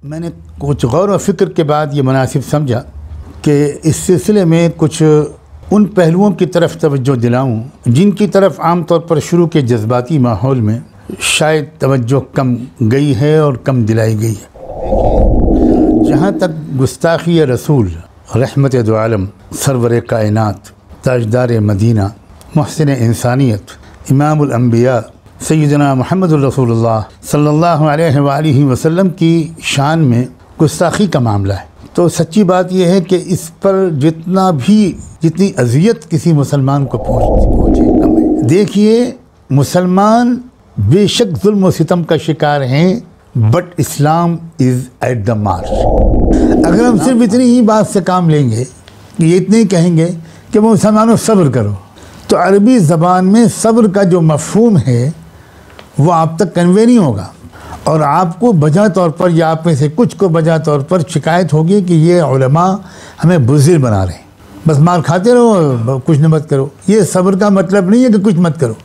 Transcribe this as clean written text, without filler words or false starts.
मैंने कुछ गौर व फिक्र के बाद ये मुनासिब समझा कि इस सिलसिले में कुछ उन पहलुओं की तरफ तवज्जो दिलाऊं जिनकी तरफ आम तौर पर शुरू के जज्बाती माहौल में शायद तवज्जो कम गई है और कम दिलाई गई है। जहाँ तक गुस्ताखी रसूल रहमत दो आलम सरवर कायनात ताजदार मदीना मुहसिन इंसानियत इमामुल अंबिया सैयदना मुहम्मदुर रसूलुल्लाह सल्लल्लाहु अलैहि वसल्लम की शान में गुस्ताखी का मामला है, तो सच्ची बात यह है कि इस पर जितनी अजियत किसी मुसलमान को पहुँचे कम है। देखिए, मुसलमान बेशक जुल्म व सितम का शिकार हैं, but Islam is at the march. अगर हम सिर्फ इतनी ही बात से काम लेंगे, ये इतने ही कहेंगे कि मुसलमानों सब्र करो, तो अरबी ज़बान में सब्र का जो मफ़हूम है वो आप तक कन्वे नहीं होगा और आपको बजा तौर पर या आप में से कुछ को बजा तौर पर शिकायत होगी कि ये उलमा हमें बुज़दिल बना रहे हैं, बस मार खाते रहो, कुछ न मत करो। ये सब्र का मतलब नहीं है कि कुछ मत करो।